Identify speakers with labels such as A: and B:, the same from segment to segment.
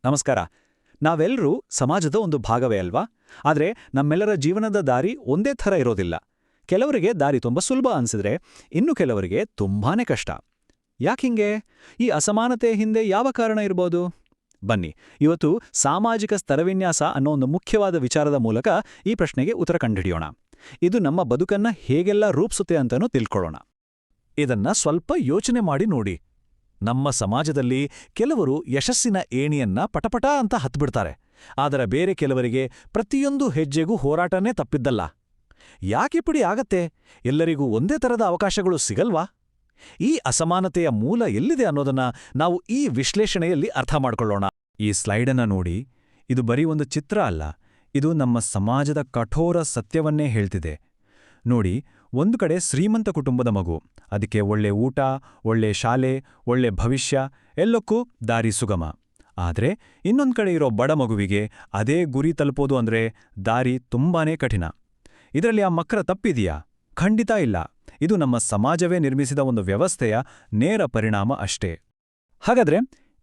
A: ನಮಸ್ಕಾರ. ನಾವೆಲ್ಲರೂ ಸಮಾಜದ ಒಂದು ಭಾಗವೇ ಅಲ್ವಾ? ಆದರೆ ನಮ್ಮೆಲ್ಲರ ಜೀವನದ ದಾರಿ ಒಂದೇ ಥರ ಇರೋದಿಲ್ಲ. ಕೆಲವರಿಗೆ ದಾರಿ ತುಂಬ ಸುಲಭ ಅನ್ಸಿದ್ರೆ, ಇನ್ನು ಕೆಲವರಿಗೆ ತುಂಬಾನೇ ಕಷ್ಟ. ಯಾಕಿಂಗೆ? ಈ ಅಸಮಾನತೆ ಹಿಂದೆ ಯಾವ ಕಾರಣ ಇರ್ಬೋದು? ಬನ್ನಿ, ಇವತ್ತು ಸಾಮಾಜಿಕ ಸ್ತರವಿನ್ಯಾಸ ಅನ್ನೋ ಒಂದು ಮುಖ್ಯವಾದ ವಿಚಾರದ ಮೂಲಕ ಈ ಪ್ರಶ್ನೆಗೆ ಉತ್ತರ ಕಂಡುಹಿಡಿಯೋಣ. ಇದು ನಮ್ಮ ಬದುಕನ್ನ ಹೇಗೆಲ್ಲ ರೂಪಿಸುತ್ತೆ ಅಂತನೂ ತಿಳ್ಕೊಳ್ಳೋಣ.
B: ಇದನ್ನ ಸ್ವಲ್ಪ ಯೋಚನೆ ಮಾಡಿ ನೋಡಿ. ನಮ್ಮ ಸಮಾಜದಲ್ಲಿ ಕೆಲವರು ಯಶಸ್ಸಿನ ಏಣಿಯನ್ನ ಪಟಪಟ ಅಂತ ಹತ್ಬಿಡ್ತಾರೆ. ಆದರೆ ಬೇರೆ ಕೆಲವರಿಗೆ ಪ್ರತಿಯೊಂದು ಹೆಜ್ಜೆಗೂ ಹೋರಾಟನೇ ತಪ್ಪಿದ್ದಲ್ಲ. ಯಾಕಿಪಡಿ ಆಗತ್ತೆ? ಎಲ್ಲರಿಗೂ ಒಂದೇ ಥರದ ಅವಕಾಶಗಳು ಸಿಗಲ್ವಾ? ಈ ಅಸಮಾನತೆಯ ಮೂಲ ಎಲ್ಲಿದೆ ಅನ್ನೋದನ್ನ ನಾವು ಈ ವಿಶ್ಲೇಷಣೆಯಲ್ಲಿ ಅರ್ಥ ಮಾಡ್ಕೊಳ್ಳೋಣ.
C: ಈ ಸ್ಲೈಡನ್ನ ನೋಡಿ. ಇದು ಬರೀ ಒಂದು ಚಿತ್ರ ಅಲ್ಲ, ಇದು ನಮ್ಮ ಸಮಾಜದ ಕಠೋರ ಸತ್ಯವನ್ನೇ ಹೇಳ್ತಿದೆ. ನೋಡಿ, ಒಂದು ಕಡೆ ಶ್ರೀಮಂತ ಕುಟುಂಬದ ಮಗು, ಅದಕ್ಕೆ ಒಳ್ಳೆ ಊಟ, ಒಳ್ಳೆ ಶಾಲೆ, ಒಳ್ಳೆ ಭವಿಷ್ಯ, ಎಲ್ಲಕ್ಕೂ ದಾರಿ ಸುಗಮ. ಆದ್ರೆ ಇನ್ನೊಂದ್ ಕಡೆ ಇರೋ ಬಡ ಮಗುವಿಗೆ ಅದೇ ಗುರಿ ತಲುಪೋದು ಅಂದ್ರೆ ದಾರಿ ತುಂಬಾನೇ ಕಠಿಣ. ಇದರಲ್ಲಿ ಆ ಮಕ್ಕಳ ತಪ್ಪಿದೆಯಾ? ಖಂಡಿತ ಇಲ್ಲ. ಇದು ನಮ್ಮ ಸಮಾಜವೇ ನಿರ್ಮಿಸಿದ ಒಂದು ವ್ಯವಸ್ಥೆಯ ನೇರ ಪರಿಣಾಮ ಅಷ್ಟೇ. ಹಾಗಾದ್ರೆ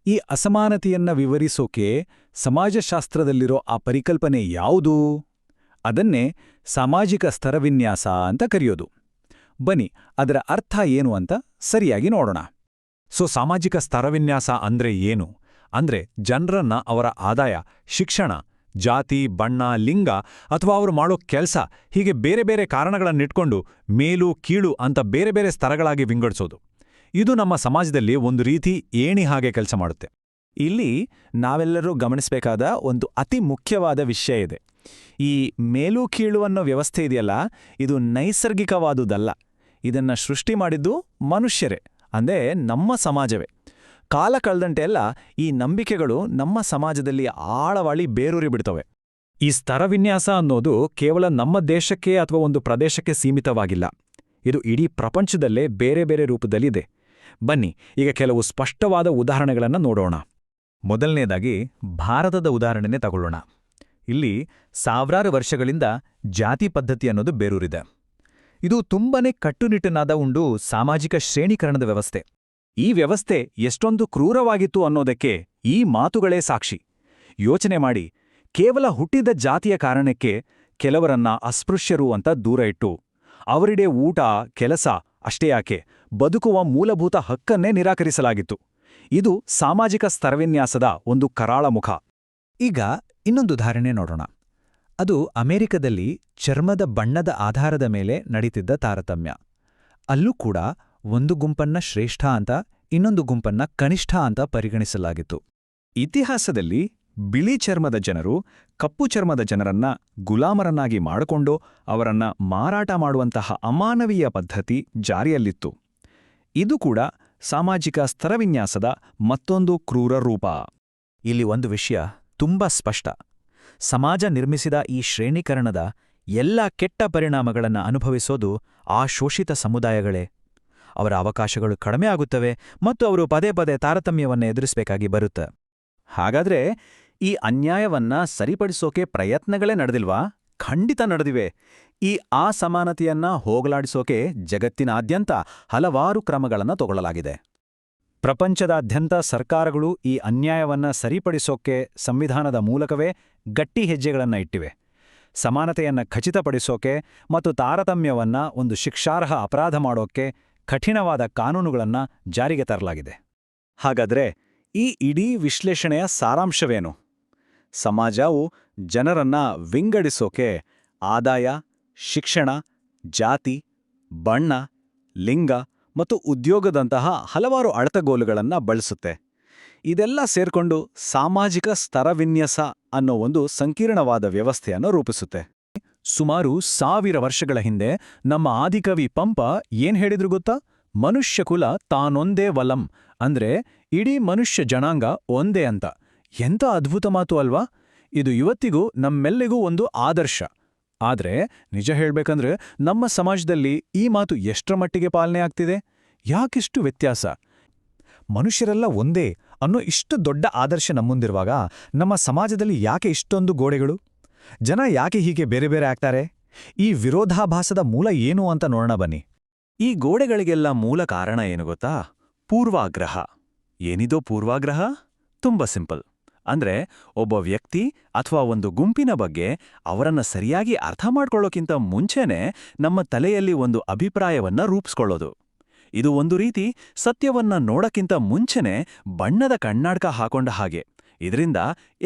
C: ಈ ಅಸಮಾನತೆಯನ್ನ ವಿವರಿಸೋಕೆ ಸಮಾಜಶಾಸ್ತ್ರದಲ್ಲಿರೋ ಆ ಪರಿಕಲ್ಪನೆ ಯಾವುದು? ಅದನ್ನೇ ಸಾಮಾಜಿಕ ಸ್ತರವಿನ್ಯಾಸ ಅಂತ ಕರೆಯೋದು. ಬನ್ನಿ, ಅದರ ಅರ್ಥ ಏನು ಅಂತ ಸರಿಯಾಗಿ ನೋಡೋಣ.
B: ಸಾಮಾಜಿಕ ಸ್ತರವಿನ್ಯಾಸ ಅಂದ್ರೆ ಏನು? ಅಂದ್ರೆ ಜನರನ್ನ ಅವರ ಆದಾಯ, ಶಿಕ್ಷಣ, ಜಾತಿ, ಬಣ್ಣ, ಲಿಂಗ ಅಥವಾ ಅವರು ಮಾಡೋ ಕೆಲ್ಸ ಹೀಗೆ ಬೇರೆ ಬೇರೆ ಕಾರಣಗಳನ್ನಿಟ್ಕೊಂಡು ಮೇಲು ಕೀಳು ಅಂತ ಬೇರೆ ಬೇರೆ ಸ್ತರಗಳಾಗಿ ವಿಂಗಡಿಸೋದು. ಇದು ನಮ್ಮ ಸಮಾಜದಲ್ಲಿ ಒಂದು ರೀತಿ ಏಣಿ ಹಾಗೆ ಕೆಲಸ ಮಾಡುತ್ತೆ.
C: ಇಲ್ಲಿ ನಾವೆಲ್ಲರೂ ಗಮನಿಸಬೇಕಾದ ಒಂದು ಅತಿ ಮುಖ್ಯವಾದ ವಿಷಯ ಇದೆ. ಈ ಮೇಲು ಕೀಳು ಅನ್ನೋ ವ್ಯವಸ್ಥೆ ಇದೆಯಲ್ಲ, ಇದು ನೈಸರ್ಗಿಕವಾದುದಲ್ಲ. ಇದನ್ನ ಸೃಷ್ಟಿ ಮಾಡಿದ್ದು ಮನುಷ್ಯರೇ, ಅಂದ್ರೆ ನಮ್ಮ ಸಮಾಜವೇ. ಕಾಲ ಕಳೆದಂತೆಲ್ಲ ಈ ನಂಬಿಕೆಗಳು ನಮ್ಮ ಸಮಾಜದಲ್ಲಿ ಆಳವಾಳಿ ಬೇರೂರಿ ಬಿಡ್ತವೆ. ಈ ಸ್ತರವಿನ್ಯಾಸ ಅನ್ನೋದು ಕೇವಲ ನಮ್ಮ ದೇಶಕ್ಕೆ ಅಥವಾ ಒಂದು ಪ್ರದೇಶಕ್ಕೆ ಸೀಮಿತವಾಗಿಲ್ಲ. ಇದು ಇಡೀ ಪ್ರಪಂಚದಲ್ಲೇ ಬೇರೆ ಬೇರೆ ರೂಪದಲ್ಲಿದೆ. ಬನ್ನಿ, ಈಗ ಕೆಲವು ಸ್ಪಷ್ಟವಾದ ಉದಾಹರಣೆಗಳನ್ನು ನೋಡೋಣ. ಮೊದಲನೇದಾಗಿ ಭಾರತದ ಉದಾಹರಣೆನೇ ತಗೊಳ್ಳೋಣ. ಇಲ್ಲಿ ಸಾವಿರಾರು ವರ್ಷಗಳಿಂದ ಜಾತಿ ಪದ್ಧತಿ ಅನ್ನೋದು ಬೇರೂರಿದೆ. ಇದು ತುಂಬಾನೇ ಕಟ್ಟುನಿಟ್ಟಿನಾದ ಒಂದು ಸಾಮಾಜಿಕ ಶ್ರೇಣೀಕರಣದ ವ್ಯವಸ್ಥೆ. ಈ ವ್ಯವಸ್ಥೆ ಎಷ್ಟೊಂದು ಕ್ರೂರವಾಗಿತ್ತು ಅನ್ನೋದಕ್ಕೆ ಈ ಮಾತುಗಳೇ ಸಾಕ್ಷಿ. ಯೋಚನೆ ಮಾಡಿ, ಕೇವಲ ಹುಟ್ಟಿದ ಜಾತಿಯ ಕಾರಣಕ್ಕೆ ಕೆಲವರನ್ನ ಅಸ್ಪೃಶ್ಯರು ಅಂತ ದೂರ ಇಟ್ಟು, ಅವರಿಡೆ ಊಟ, ಕೆಲಸ ಅಷ್ಟೇ ಯಾಕೆ, ಬದುಕುವ ಮೂಲಭೂತ ಹಕ್ಕನ್ನೇ ನಿರಾಕರಿಸಲಾಗಿತ್ತು. ಇದು ಸಾಮಾಜಿಕ ಸ್ತರವಿನ್ಯಾಸದ ಒಂದು ಕರಾಳ ಮುಖ. ಈಗ ಇನ್ನೊಂದು ಉದಾಹರಣೆ ನೋಡೋಣ. ಅದು ಅಮೆರಿಕದಲ್ಲಿ ಚರ್ಮದ ಬಣ್ಣದ ಆಧಾರದ ಮೇಲೆ ನಡೀತಿದ್ದ ತಾರತಮ್ಯ. ಅಲ್ಲೂ ಕೂಡ ಒಂದು ಗುಂಪನ್ನ ಶ್ರೇಷ್ಠ ಅಂತ, ಇನ್ನೊಂದು ಗುಂಪನ್ನ ಕನಿಷ್ಠ ಅಂತ ಪರಿಗಣಿಸಲಾಗಿತ್ತು. ಇತಿಹಾಸದಲ್ಲಿ ಬಿಳಿ ಚರ್ಮದ ಜನರು ಕಪ್ಪು ಚರ್ಮದ ಜನರನ್ನ ಗುಲಾಮರನ್ನಾಗಿ ಮಾಡಿಕೊಂಡು ಅವರನ್ನ ಮಾರಾಟ ಮಾಡುವಂತಹ ಅಮಾನವೀಯ ಪದ್ಧತಿ ಜಾರಿಯಲ್ಲಿತ್ತು. ಇದು ಕೂಡ ಸಾಮಾಜಿಕ ಸ್ತರವಿನ್ಯಾಸದ ಮತ್ತೊಂದು ಕ್ರೂರ ರೂಪ. ಇಲ್ಲಿ ಒಂದು ವಿಷಯ ತುಂಬಾ ಸ್ಪಷ್ಟ. ಸಮಾಜ ನಿರ್ಮಿಸಿದ ಈ ಶ್ರೇಣೀಕರಣದ ಎಲ್ಲ ಕೆಟ್ಟ ಪರಿಣಾಮಗಳನ್ನು ಅನುಭವಿಸೋದು ಆ ಶೋಷಿತ ಸಮುದಾಯಗಳೇ. ಅವರ ಅವಕಾಶಗಳು ಕಡಿಮೆ ಆಗುತ್ತವೆ ಮತ್ತು ಅವರು ಪದೇ ಪದೇ ತಾರತಮ್ಯವನ್ನು ಎದುರಿಸಬೇಕಾಗಿ ಬರುತ್ತೆ. ಹಾಗಾದ್ರೆ ಈ ಅನ್ಯಾಯವನ್ನ ಸರಿಪಡಿಸೋಕೆ ಪ್ರಯತ್ನಗಳೇ ನಡೆದಿಲ್ವಾ? ಖಂಡಿತ ನಡೆದಿವೆ. ಈ ಅಸಮಾನತೆಯನ್ನ ಹೋಗಲಾಡಿಸೋಕೆ ಜಗತ್ತಿನಾದ್ಯಂತ ಹಲವಾರು ಕ್ರಮಗಳನ್ನು ತಗೊಳ್ಳಲಾಗಿದೆ. ಪ್ರಪಂಚದಾದ್ಯಂತ ಸರ್ಕಾರಗಳು ಈ ಅನ್ಯಾಯವನ್ನ ಸರಿಪಡಿಸೋಕೆ ಸಂವಿಧಾನದ ಮೂಲಕವೇ ಗಟ್ಟಿ ಹೆಜ್ಜೆಗಳನ್ನು ಇಟ್ಟಿವೆ. ಸಮಾನತೆಯನ್ನ ಖಚಿತಪಡಿಸೋಕೆ ಮತ್ತು ತಾರತಮ್ಯವನ್ನ ಒಂದು ಶಿಕ್ಷಾರ್ಹ ಅಪರಾಧ ಮಾಡೋಕೆ ಕಠಿಣವಾದ ಕಾನೂನುಗಳನ್ನು ಜಾರಿಗೆ ತರಲಾಗಿದೆ. ಹಾಗಾದ್ರೆ ಈ ಇಡೀ ವಿಶ್ಲೇಷಣೆಯ ಸಾರಾಂಶವೇನು? ಸಮಾಜವು ಜನರನ್ನ ವಿಂಗಡಿಸೋಕೆ ಆದಾಯ, ಶಿಕ್ಷಣ, ಜಾತಿ, ಬಣ್ಣ, ಲಿಂಗ ಮತ್ತು ಉದ್ಯೋಗದಂತಹ ಹಲವಾರು ಅಳತೆಗೋಲುಗಳನ್ನು ಬಳಸುತ್ತೆ. ಇದೆಲ್ಲ ಸೇರ್ಕೊಂಡು ಸಾಮಾಜಿಕ ಸ್ತರವಿನ್ಯಾಸ ಅನ್ನೋ ಒಂದು ಸಂಕೀರ್ಣವಾದ ವ್ಯವಸ್ಥೆಯನ್ನು ರೂಪಿಸುತ್ತೆ. ಸುಮಾರು 1000 ವರ್ಷಗಳ ಹಿಂದೆ ನಮ್ಮ ಆದಿಕವಿ ಪಂಪ ಏನ್ ಹೇಳಿದ್ರು ಗೊತ್ತಾ? ಮನುಷ್ಯಕುಲ ತಾನೊಂದೇ ವಲಂ, ಅಂದ್ರೆ ಇಡೀ ಮನುಷ್ಯ ಜನಾಂಗ ಒಂದೇ ಅಂತ. ಎಂಥ ಅದ್ಭುತ ಮಾತು ಅಲ್ವಾ? ಇದು ಇವತ್ತಿಗೂ ನಮ್ಮೆಲ್ಲಿಗೂ ಒಂದು ಆದರ್ಶ. ಆದ್ರೆ ನಿಜ ಹೇಳ್ಬೇಕಂದ್ರೆ ನಮ್ಮ ಸಮಾಜದಲ್ಲಿ ಈ ಮಾತು ಎಷ್ಟರ ಮಟ್ಟಿಗೆ ಪಾಲನೆ ಆಗ್ತಿದೆ? ಯಾಕಿಷ್ಟು ವ್ಯತ್ಯಾಸ? ಮನುಷ್ಯರೆಲ್ಲ ಒಂದೇ ಅನ್ನೋ ಇಷ್ಟು ದೊಡ್ಡ ಆದರ್ಶ ನಮ್ಮುಂದಿರುವಾಗ ನಮ್ಮ ಸಮಾಜದಲ್ಲಿ ಯಾಕೆ ಇಷ್ಟೊಂದು ಗೋಡೆಗಳು? ಜನ ಯಾಕೆ ಹೀಗೆ ಬೇರೆ ಬೇರೆ ಆಗ್ತಾರೆ? ಈ ವಿರೋಧಾಭಾಸದ ಮೂಲ ಏನು ಅಂತ ನೋಡೋಣ ಬನ್ನಿ. ಈ ಗೋಡೆಗಳಿಗೆಲ್ಲ ಮೂಲ ಕಾರಣ ಏನು ಗೊತ್ತಾ? ಪೂರ್ವಾಗ್ರಹ. ಏನಿದೋ ಪೂರ್ವಾಗ್ರಹ? ತುಂಬ ಸಿಂಪಲ್. ಅಂದ್ರೆ ಒಬ್ಬ ವ್ಯಕ್ತಿ ಅಥವಾ ಒಂದು ಗುಂಪಿನ ಬಗ್ಗೆ ಅವರನ್ನ ಸರಿಯಾಗಿ ಅರ್ಥ ಮಾಡ್ಕೊಳ್ಳೋಕ್ಕಿಂತ ಮುಂಚೆನೇ ನಮ್ಮ ತಲೆಯಲ್ಲಿ ಒಂದು ಅಭಿಪ್ರಾಯವನ್ನ ರೂಪಿಸ್ಕೊಳ್ಳೋದು. ಇದು ಒಂದು ರೀತಿ ಸತ್ಯವನ್ನ ನೋಡಕ್ಕಿಂತ ಮುಂಚೆನೇ ಬಣ್ಣದ ಕಣ್ಣಾಡ್ಕ ಹಾಕೊಂಡ ಹಾಗೆ. ಇದರಿಂದ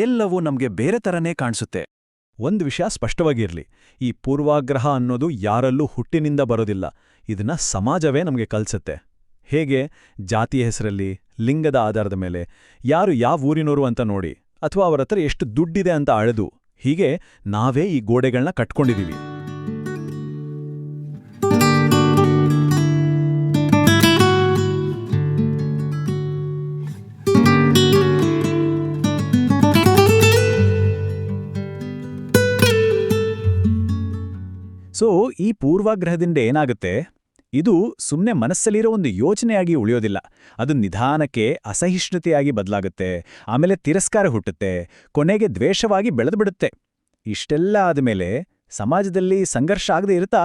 C: ಎಲ್ಲವೂ ನಮ್ಗೆ ಬೇರೆ ತರನೇ ಕಾಣಿಸುತ್ತೆ.
A: ಒಂದು ವಿಷಯ ಸ್ಪಷ್ಟವಾಗಿರ್ಲಿ, ಈ ಪೂರ್ವಾಗ್ರಹ ಅನ್ನೋದು ಯಾರಲ್ಲೂ ಹುಟ್ಟಿನಿಂದ ಬರೋದಿಲ್ಲ. ಇದನ್ನ ಸಮಾಜವೇ ನಮಗೆ ಕಲ್ಸತ್ತೆ. ಹೇಗೆ? ಜಾತಿಯ ಹೆಸರಲ್ಲಿ, ಲಿಂಗದ ಆಧಾರದ ಮೇಲೆ, ಯಾರು ಯಾವ ಊರಿನೋರು ಅಂತ ನೋಡಿ, ಅಥವಾ ಅವರ ಹತ್ರ ಎಷ್ಟು ದುಡ್ಡಿದೆ ಅಂತ ಅಳೆದು, ಹೀಗೆ ನಾವೇ ಈ ಗೋಡೆಗಳನ್ನ ಕಟ್ಕೊಂಡಿದೀವಿ. ಸೊ ಈ ಪೂರ್ವಾಗ್ರಹದಿಂದ ಏನಾಗುತ್ತೆ? ಇದು ಸುಮ್ಮನೆ ಮನಸ್ಸಲ್ಲಿರೋ ಒಂದು ಯೋಚನೆಯಾಗಿ ಉಳಿಯೋದಿಲ್ಲ. ಅದು ನಿಧಾನಕ್ಕೆ ಅಸಹಿಷ್ಣುತೆಯಾಗಿ ಬದಲಾಗುತ್ತೆ, ಆಮೇಲೆ ತಿರಸ್ಕಾರ ಹುಟ್ಟುತ್ತೆ, ಕೊನೆಗೆ ದ್ವೇಷವಾಗಿ ಬೆಳೆದುಬಿಡುತ್ತೆ. ಇಷ್ಟೆಲ್ಲ ಆದಮೇಲೆ ಸಮಾಜದಲ್ಲಿ ಸಂಘರ್ಷ ಆಗದೆ ಇರುತ್ತಾ?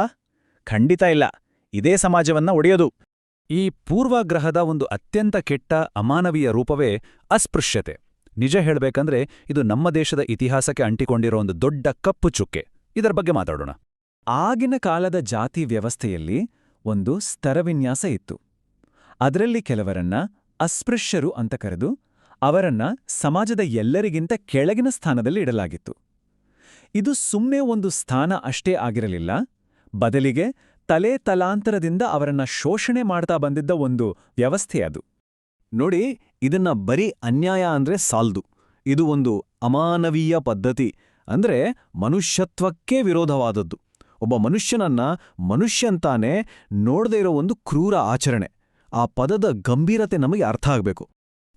A: ಖಂಡಿತ ಇಲ್ಲ. ಇದೇ ಸಮಾಜವನ್ನ ಒಡೆಯೋದು.
B: ಈ ಪೂರ್ವಾಗ್ರಹದ ಒಂದು ಅತ್ಯಂತ ಕೆಟ್ಟ ಅಮಾನವೀಯ ರೂಪವೇ ಅಸ್ಪೃಶ್ಯತೆ. ನಿಜ ಹೇಳ್ಬೇಕಂದ್ರೆ ಇದು ನಮ್ಮ ದೇಶದ ಇತಿಹಾಸಕ್ಕೆ ಅಂಟಿಕೊಂಡಿರೋ ಒಂದು ದೊಡ್ಡ ಕಪ್ಪು ಚುಕ್ಕೆ. ಇದರ ಬಗ್ಗೆ ಮಾತಾಡೋಣ.
C: ಆಗಿನ ಕಾಲದ ಜಾತಿ ವ್ಯವಸ್ಥೆಯಲ್ಲಿ ಒಂದು ಸ್ತರವಿನ್ಯಾಸ ಇತ್ತು. ಅದರಲ್ಲಿ ಕೆಲವರನ್ನ ಅಸ್ಪೃಶ್ಯರು ಅಂತ ಕರೆದು ಅವರನ್ನ ಸಮಾಜದ ಎಲ್ಲರಿಗಿಂತ ಕೆಳಗಿನ ಸ್ಥಾನದಲ್ಲಿ ಇಡಲಾಗಿತ್ತು. ಇದು ಸುಮ್ಮನೆ ಒಂದು ಸ್ಥಾನ ಅಷ್ಟೇ ಆಗಿರಲಿಲ್ಲ, ಬದಲಿಗೆ ತಲೆ ತಲಾಂತರದಿಂದ ಅವರನ್ನ ಶೋಷಣೆ ಮಾಡ್ತಾ ಬಂದಿದ್ದ ಒಂದು ವ್ಯವಸ್ಥೆ ಅದು. ನೋಡಿ, ಇದನ್ನ ಬರೀ ಅನ್ಯಾಯ ಅಂದ್ರೆ ಸಾಲ್ದು. ಇದು ಒಂದು ಅಮಾನವೀಯ ಪದ್ಧತಿ, ಅಂದ್ರೆ ಮನುಷ್ಯತ್ವಕ್ಕೇ ವಿರೋಧವಾದದ್ದು. ಒಬ್ಬ ಮನುಷ್ಯನನ್ನ ಮನುಷ್ಯಂತಾನೆ ನೋಡದೇ ಇರೋ ಒಂದು ಕ್ರೂರ ಆಚರಣೆ. ಆ ಪದದ ಗಂಭೀರತೆ ನಮಗೆ ಅರ್ಥ ಆಗಬೇಕು.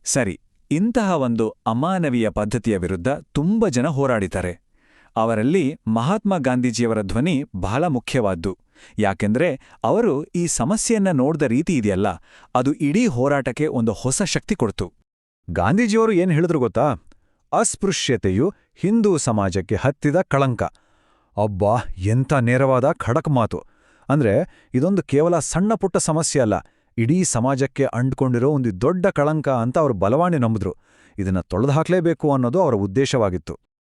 C: ಸರಿ, ಇಂತಹ ಒಂದು ಅಮಾನವೀಯ ಪದ್ಧತಿಯ ವಿರುದ್ಧ ತುಂಬ ಜನ ಹೋರಾಡಿದ್ದಾರೆ. ಅವರಲ್ಲಿ ಮಹಾತ್ಮ ಗಾಂಧೀಜಿಯವರ ಧ್ವನಿ ಬಹಳ ಮುಖ್ಯವಾದ್ದು. ಯಾಕೆಂದ್ರೆ ಅವರು ಈ ಸಮಸ್ಯೆಯನ್ನ ನೋಡಿದ ರೀತಿ ಇದೆಯಲ್ಲ, ಅದು ಇಡೀ ಹೋರಾಟಕ್ಕೆ ಒಂದು ಹೊಸ ಶಕ್ತಿ ಕೊಡ್ತು.
A: ಗಾಂಧೀಜಿಯವರು ಏನ್ ಹೇಳಿದ್ರು ಗೊತ್ತಾ? ಅಸ್ಪೃಶ್ಯತೆಯು ಹಿಂದೂ ಸಮಾಜಕ್ಕೆ ಹತ್ತಿದ ಕಳಂಕ. ಅಬ್ಬಾ, ಎಂಥ ನೇರವಾದ ಖಡಕ್ ಮಾತು! ಅಂದ್ರೆ ಇದೊಂದು ಕೇವಲ ಸಣ್ಣ ಪುಟ್ಟ ಸಮಸ್ಯೆ ಅಲ್ಲ, ಇಡೀ ಸಮಾಜಕ್ಕೆ ಅಂಟ್ಕೊಂಡಿರೋ ಒಂದು ದೊಡ್ಡ ಕಳಂಕ ಅಂತ ಅವರು ಬಲವಾಣಿ ನಂಬಿದ್ರು. ಇದನ್ನ ತೊಳೆದುಹಾಕ್ಲೇಬೇಕು ಅನ್ನೋದು ಅವರ ಉದ್ದೇಶವಾಗಿತ್ತು.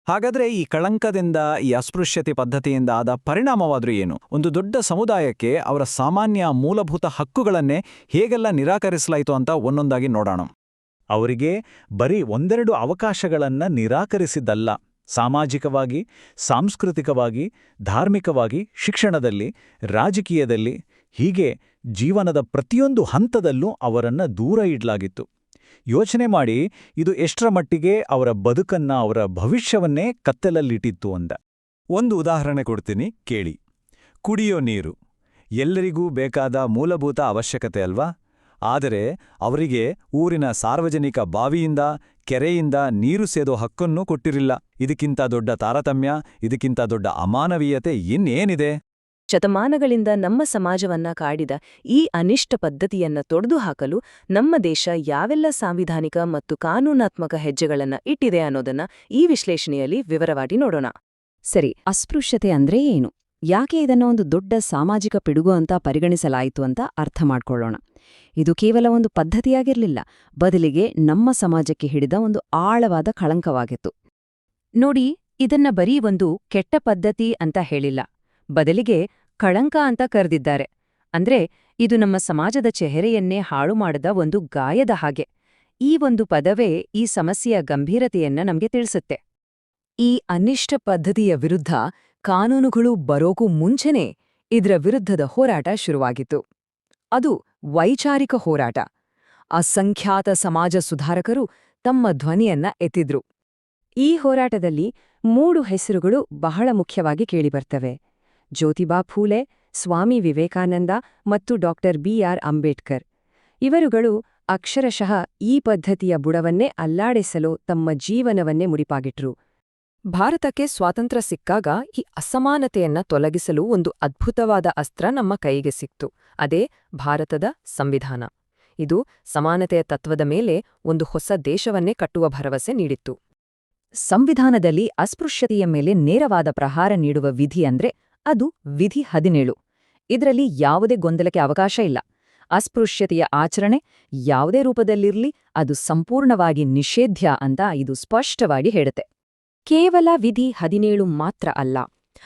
C: ಹಾಗಾದ್ರೆ ಈ ಕಳಂಕದಿಂದ, ಈ ಅಸ್ಪೃಶ್ಯತೆ ಪದ್ಧತಿಯಿಂದ ಆದ ಪರಿಣಾಮವಾದ್ರೂ ಏನು? ಒಂದು ದೊಡ್ಡ ಸಮುದಾಯಕ್ಕೆ ಅವರ ಸಾಮಾನ್ಯ ಮೂಲಭೂತ ಹಕ್ಕುಗಳನ್ನೇ ಹೇಗೆಲ್ಲ ನಿರಾಕರಿಸಲಾಯಿತು ಅಂತ ಒಂದೊಂದಾಗಿ ನೋಡೋಣ.
A: ಅವರಿಗೆ ಬರೀ ಒಂದೆರಡು ಅವಕಾಶಗಳನ್ನ ನಿರಾಕರಿಸಿದ್ದಲ್ಲ, ಸಾಮಾಜಿಕವಾಗಿ, ಸಾಂಸ್ಕೃತಿಕವಾಗಿ, ಧಾರ್ಮಿಕವಾಗಿ, ಶಿಕ್ಷಣದಲ್ಲಿ, ರಾಜಕೀಯದಲ್ಲಿ, ಹೀಗೆ ಜೀವನದ ಪ್ರತಿಯೊಂದು ಹಂತದಲ್ಲೂ ಅವರನ್ನ ದೂರ ಇಡಲಾಗಿತ್ತು. ಯೋಚನೆ ಮಾಡಿ, ಇದು ಎಷ್ಟರ ಮಟ್ಟಿಗೆ ಅವರ ಬದುಕನ್ನ, ಅವರ ಭವಿಷ್ಯವನ್ನೇ ಕತ್ತಲಲ್ಲಿಟ್ಟಿತ್ತು ಅಂದ. ಒಂದು ಉದಾಹರಣೆ ಕೊಡ್ತೀನಿ, ಕೇಳಿ. ಕುಡಿಯೋ ನೀರು ಎಲ್ಲರಿಗೂ ಬೇಕಾದ ಮೂಲಭೂತ ಅವಶ್ಯಕತೆ ಅಲ್ವಾ? ಆದರೆ ಅವರಿಗೆ ಊರಿನ ಸಾರ್ವಜನಿಕ ಬಾವಿಯಿಂದ, ಕೆರೆಯಿಂದ ನೀರು ಸೇದೋ ಹಕ್ಕನ್ನೂ ಕೊಟ್ಟಿರಿಲ್ಲ. ಇದಕ್ಕಿಂತ ದೊಡ್ಡ ತಾರತಮ್ಯ, ಇದಕ್ಕಿಂತ ದೊಡ್ಡ ಅಮಾನವೀಯತೆ ಇನ್ನೇನಿದೆ?
D: ಶತಮಾನಗಳಿಂದ ನಮ್ಮ ಸಮಾಜವನ್ನ ಕಾಡಿದ ಈ ಅನಿಷ್ಟ ಪದ್ಧತಿಯನ್ನ ತೊಡೆದುಹಾಕಲು ನಮ್ಮ ದೇಶ ಯಾವೆಲ್ಲ ಸಾಂವಿಧಾನಿಕ ಮತ್ತು ಕಾನೂನಾತ್ಮಕ ಹೆಜ್ಜೆಗಳನ್ನ ಇಟ್ಟಿದೆ ಅನ್ನೋದನ್ನ ಈ ವಿಶ್ಲೇಷಣೆಯಲ್ಲಿ ವಿವರವಾಗಿ ನೋಡೋಣ.
E: ಸರಿ, ಅಸ್ಪೃಶ್ಯತೆ ಅಂದ್ರೆ ಏನು? ಯಾಕೆ ಇದನ್ನ ಒಂದು ದೊಡ್ಡ ಸಾಮಾಜಿಕ ಪಿಡುಗು ಅಂತ ಪರಿಗಣಿಸಲಾಯಿತು ಅಂತ ಅರ್ಥ ಮಾಡ್ಕೊಳ್ಳೋಣ. ಇದು ಕೇವಲ ಒಂದು ಪದ್ಧತಿಯಾಗಿರ್ಲಿಲ್ಲ, ಬದಲಿಗೆ ನಮ್ಮ ಸಮಾಜಕ್ಕೆ ಹಿಡಿದ ಒಂದು ಆಳವಾದ ಕಳಂಕವಾಗಿತ್ತು.
D: ನೋಡಿ, ಇದನ್ನ ಬರೀ ಒಂದು ಕೆಟ್ಟ ಪದ್ಧತಿ ಅಂತ ಹೇಳಿಲ್ಲ, ಬದಲಿಗೆ ಕಳಂಕ ಅಂತ ಕರೆದಿದ್ದಾರೆ. ಅಂದ್ರೆ ಇದು ನಮ್ಮ ಸಮಾಜದ ಚೆಹರೆಯನ್ನೇ ಹಾಳು ಮಾಡದ ಒಂದು ಗಾಯದ ಹಾಗೆ. ಈ ಒಂದು ಪದವೇ ಈ ಸಮಸ್ಯೆಯ ಗಂಭೀರತೆಯನ್ನ ನಮ್ಗೆ ತಿಳಿಸುತ್ತೆ. ಈ ಅನಿಷ್ಟ ಪದ್ಧತಿಯ ವಿರುದ್ಧ ಕಾನೂನುಗಳು ಬರೋಕೂ ಮುಂಚೆನೇ ಇದರ ವಿರುದ್ಧದ ಹೋರಾಟ ಶುರುವಾಗಿತ್ತು. ಅದು ವೈಚಾರಿಕ ಹೋರಾಟ. ಅಸಂಖ್ಯಾತ ಸಮಾಜ ಸುಧಾರಕರು ತಮ್ಮ ಧ್ವನಿಯನ್ನ ಎತ್ತಿದ್ರು. ಈ ಹೋರಾಟದಲ್ಲಿ 3 ಹೆಸರುಗಳು ಬಹಳ ಮುಖ್ಯವಾಗಿ ಕೇಳಿಬರ್ತವೆ: ಜ್ಯೋತಿಬಾ ಫೂಲೆ, ಸ್ವಾಮಿ ವಿವೇಕಾನಂದ ಮತ್ತು ಬಿ.ಆರ್. ಅಂಬೇಡ್ಕರ್. ಇವರುಗಳು ಅಕ್ಷರಶಃ ಈ ಪದ್ಧತಿಯ ಬುಡವನ್ನೇ ಅಲ್ಲಾಡಿಸಲು ತಮ್ಮ ಜೀವನವನ್ನೇ ಮುಡಿಪಾಗಿಟ್ರು. ಭಾರತಕ್ಕೆ ಸ್ವಾತಂತ್ರ್ಯ ಸಿಕ್ಕಾಗ ಈ ಅಸಮಾನತೆಯನ್ನ ತೊಲಗಿಸಲು ಒಂದು ಅದ್ಭುತವಾದ ಅಸ್ತ್ರ ನಮ್ಮ ಕೈಗೆ ಸಿಕ್ತು. ಅದೇ ಭಾರತದ ಸಂವಿಧಾನ. ಇದು ಸಮಾನತೆಯ ತತ್ವದ ಮೇಲೆ ಒಂದು ಹೊಸ ದೇಶವನ್ನೇ ಕಟ್ಟುವ ಭರವಸೆ ನೀಡಿತ್ತು. ಸಂವಿಧಾನದಲ್ಲಿ ಅಸ್ಪೃಶ್ಯತೆಯ ಮೇಲೆ ನೇರವಾದ ಪ್ರಹಾರ ನೀಡುವ ವಿಧಿ ಅಂದ್ರೆ ಅದು ವಿಧಿ 17. ಇದರಲ್ಲಿ ಯಾವುದೇ ಗೊಂದಲಕ್ಕೆ ಅವಕಾಶ ಇಲ್ಲ.
E: ಅಸ್ಪೃಶ್ಯತೆಯ ಆಚರಣೆ ಯಾವುದೇ ರೂಪದಲ್ಲಿರ್ಲಿ ಅದು ಸಂಪೂರ್ಣವಾಗಿ ನಿಷೇಧ್ಯ ಅಂತ ಇದು ಸ್ಪಷ್ಟವಾಗಿ ಹೇಳುತ್ತೆ. ಕೇವಲ ವಿಧಿ 17 ಮಾತ್ರ ಅಲ್ಲ,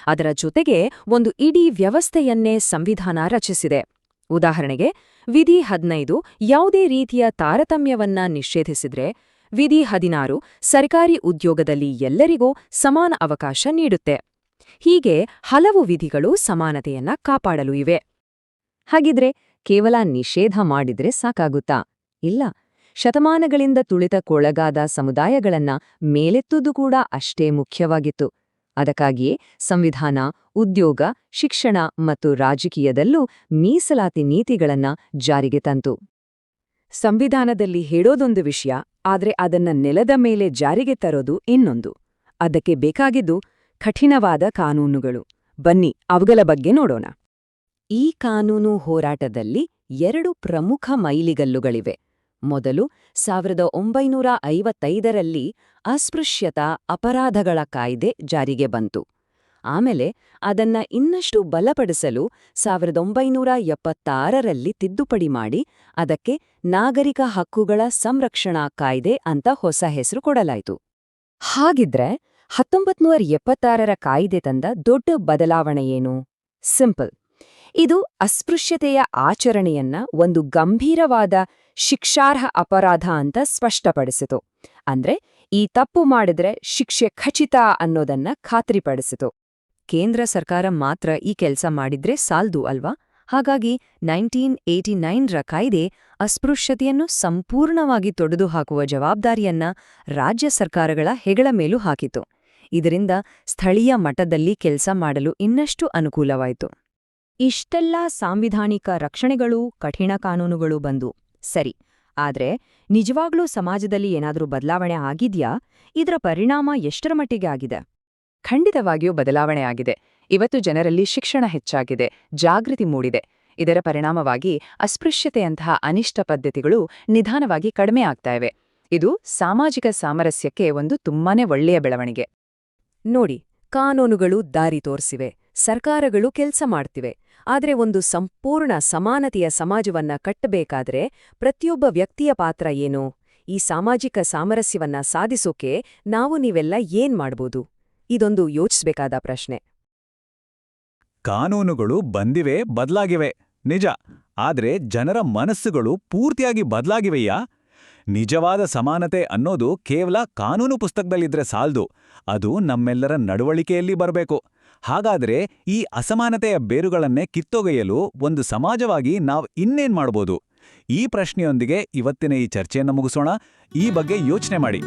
E: ಅದರ ಜೊತೆಗೆ ಒಂದು ಇಡೀ ವ್ಯವಸ್ಥೆಯನ್ನೇ ಸಂವಿಧಾನ ರಚಿಸಿದೆ. ಉದಾಹರಣೆಗೆ ವಿಧಿ 15 ಯಾವುದೇ ರೀತಿಯ ತಾರತಮ್ಯವನ್ನ ನಿಷೇಧಿಸಿದ್ರೆ, ವಿಧಿ 16 ಸರ್ಕಾರಿ ಉದ್ಯೋಗದಲ್ಲಿ ಎಲ್ಲರಿಗೂ ಸಮಾನ ಅವಕಾಶ ನೀಡುತ್ತೆ. ಹೀಗೆ ಹಲವು ವಿಧಿಗಳು ಸಮಾನತೆಯನ್ನ ಕಾಪಾಡಲು ಇವೆ. ಹಾಗಿದ್ರೆ ಕೇವಲ ನಿಷೇಧ ಮಾಡಿದ್ರೆ ಸಾಕಾಗುತ್ತಾ? ಇಲ್ಲ. ಶತಮಾನಗಳಿಂದ ತುಳಿತಕ್ಕೊಳಗಾದ ಸಮುದಾಯಗಳನ್ನ ಮೇಲೆತ್ತುವುದು ಕೂಡ ಅಷ್ಟೇ ಮುಖ್ಯವಾಗಿತ್ತು. ಅದಕ್ಕಾಗಿಯೇ ಸಂವಿಧಾನ, ಉದ್ಯೋಗ, ಶಿಕ್ಷಣ ಮತ್ತು ರಾಜಕೀಯದಲ್ಲೂ ಮೀಸಲಾತಿ ನೀತಿಗಳನ್ನ ಜಾರಿಗೆ ತಂತು. ಸಂವಿಧಾನದಲ್ಲಿ ಹೇಳೋದೊಂದು ವಿಷಯ, ಆದ್ರೆ ಅದನ್ನ ನೆಲದ ಮೇಲೆ ಜಾರಿಗೆ ತರೋದು ಇನ್ನೊಂದು. ಅದಕ್ಕೆ ಬೇಕಾಗಿದ್ದು ಕಠಿಣವಾದ ಕಾನೂನುಗಳು. ಬನ್ನಿ ಅವುಗಳ ಬಗ್ಗೆ ನೋಡೋಣ. ಈ ಕಾನೂನು ಹೋರಾಟದಲ್ಲಿ 2 ಪ್ರಮುಖ ಮೈಲಿಗಲ್ಲುಗಳಿವೆ. ಮೊದಲು 1955ರಲ್ಲಿ ಅಸ್ಪೃಶ್ಯತಾ ಅಪರಾಧಗಳ ಕಾಯ್ದೆ ಜಾರಿಗೆ ಬಂತು. ಆಮೇಲೆ ಅದನ್ನ ಇನ್ನಷ್ಟು ಬಲಪಡಿಸಲು 1976ರಲ್ಲಿ ತಿದ್ದುಪಡಿ ಮಾಡಿ ಅದಕ್ಕೆ ನಾಗರಿಕ ಹಕ್ಕುಗಳ ಸಂರಕ್ಷಣಾ ಕಾಯ್ದೆ ಅಂತ ಹೊಸ ಹೆಸರು ಕೊಡಲಾಯಿತು. ಹಾಗಿದ್ರೆ 1976ರ ಕಾಯ್ದೆ ತಂದ ದೊಡ್ಡ ಬದಲಾವಣೆಯೇನು? ಸಿಂಪಲ್. ಇದು ಅಸ್ಪೃಶ್ಯತೆಯ ಆಚರಣೆಯನ್ನ ಒಂದು ಗಂಭೀರವಾದ ಶಿಕ್ಷಾರ್ಹ ಅಪರಾಧ ಅಂತ ಸ್ಪಷ್ಟಪಡಿಸಿತು. ಅಂದ್ರೆ ಈ ತಪ್ಪು ಮಾಡಿದ್ರೆ ಶಿಕ್ಷೆ ಖಚಿತ ಅನ್ನೋದನ್ನ ಖಾತ್ರಿಪಡಿಸಿತು. ಕೇಂದ್ರ ಸರ್ಕಾರ ಮಾತ್ರ ಈ ಕೆಲಸ ಮಾಡಿದ್ರೆ ಸಾಲ್ದು ಅಲ್ವಾ? ಹಾಗಾಗಿ 1989ರ ಕಾಯ್ದೆ ಅಸ್ಪೃಶ್ಯತೆಯನ್ನು ಸಂಪೂರ್ಣವಾಗಿ ತೊಡೆದುಹಾಕುವ ಜವಾಬ್ದಾರಿಯನ್ನ ರಾಜ್ಯ ಸರ್ಕಾರಗಳ ಹೆಗಲ ಮೇಲೂ ಹಾಕಿತು. ಇದರಿಂದ ಸ್ಥಳೀಯ ಮಟ್ಟದಲ್ಲಿ ಕೆಲಸ ಮಾಡಲು ಇನ್ನಷ್ಟು ಅನುಕೂಲವಾಯಿತು. ಇಷ್ಟೆಲ್ಲ ಸಾಂವಿಧಾನಿಕ ರಕ್ಷಣೆಗಳು, ಕಠಿಣ ಕಾನೂನುಗಳು ಬಂದು ಸರಿ. ಆದ್ರೆ ನಿಜವಾಗ್ಲೂ ಸಮಾಜದಲ್ಲಿ ಏನಾದ್ರೂ ಬದಲಾವಣೆ ಆಗಿದ್ಯಾ? ಇದರ ಪರಿಣಾಮ ಎಷ್ಟರ ಮಟ್ಟಿಗೆ ಆಗಿದೆ? ಖಂಡಿತವಾಗಿಯೂ ಬದಲಾವಣೆ ಆಗಿದೆ. ಇವತ್ತು ಜನರಲ್ಲಿ ಶಿಕ್ಷಣ ಹೆಚ್ಚಾಗಿದೆ, ಜಾಗೃತಿ ಮೂಡಿದೆ. ಇದರ ಪರಿಣಾಮವಾಗಿ ಅಸ್ಪೃಶ್ಯತೆಯಂತಹ ಅನಿಷ್ಟ ಪದ್ಧತಿಗಳು ನಿಧಾನವಾಗಿ ಕಡಿಮೆ ಆಗ್ತಾ ಇವೆ. ಇದು ಸಾಮಾಜಿಕ ಸಾಮರಸ್ಯಕ್ಕೆ ಒಂದು ತುಂಬಾನೇ ಒಳ್ಳೆಯ ಬೆಳವಣಿಗೆ. ನೋಡಿ, ಕಾನೂನುಗಳು ದಾರಿ ತೋರಿಸಿವೆ, ಸರ್ಕಾರಗಳು ಕೆಲಸ ಮಾಡ್ತಿವೆ. ಆದ್ರೆ ಒಂದು ಸಂಪೂರ್ಣ ಸಮಾನತೆಯ ಸಮಾಜವನ್ನ ಕಟ್ಟಬೇಕಾದ್ರೆ ಪ್ರತಿಯೊಬ್ಬ ವ್ಯಕ್ತಿಯ ಪಾತ್ರ ಏನು? ಈ ಸಾಮಾಜಿಕ ಸಾಮರಸ್ಯವನ್ನ ಸಾಧಿಸೋಕೆ ನಾವು ನೀವೆಲ್ಲ ಏನ್ ಮಾಡ್ಬೋದು? ಇದೊಂದು ಯೋಚಿಸ್ಬೇಕಾದ ಪ್ರಶ್ನೆ.
B: ಕಾನೂನುಗಳು ಬಂದಿವೆ, ಬದಲಾಗಿವೆ, ನಿಜ. ಆದ್ರೆ ಜನರ ಮನಸ್ಸುಗಳು ಪೂರ್ತಿಯಾಗಿ ಬದಲಾಗಿವೆಯಾ? ನಿಜವಾದ ಸಮಾನತೆ ಅನ್ನೋದು ಕೇವಲ ಕಾನೂನು ಪುಸ್ತಕದಲ್ಲಿದ್ರೆ ಸಾಲ್ದು, ಅದು ನಮ್ಮೆಲ್ಲರ ನಡವಳಿಕೆಯಲ್ಲಿ ಬರಬೇಕು. ಹಾಗಾದ್ರೆ ಈ ಅಸಮಾನತೆಯ ಬೇರುಗಳನ್ನೇ ಕಿತ್ತೊಗೆಯಲು ಒಂದು ಸಮಾಜವಾಗಿ ನಾವು ಇನ್ನೇನ್ ಮಾಡ್ಬೋದು? ಈ ಪ್ರಶ್ನೆಯೊಂದಿಗೆ ಇವತ್ತಿನ ಈ ಚರ್ಚೆಯನ್ನು ಮುಗಿಸೋಣ. ಈ ಬಗ್ಗೆ ಯೋಚನೆ ಮಾಡಿ.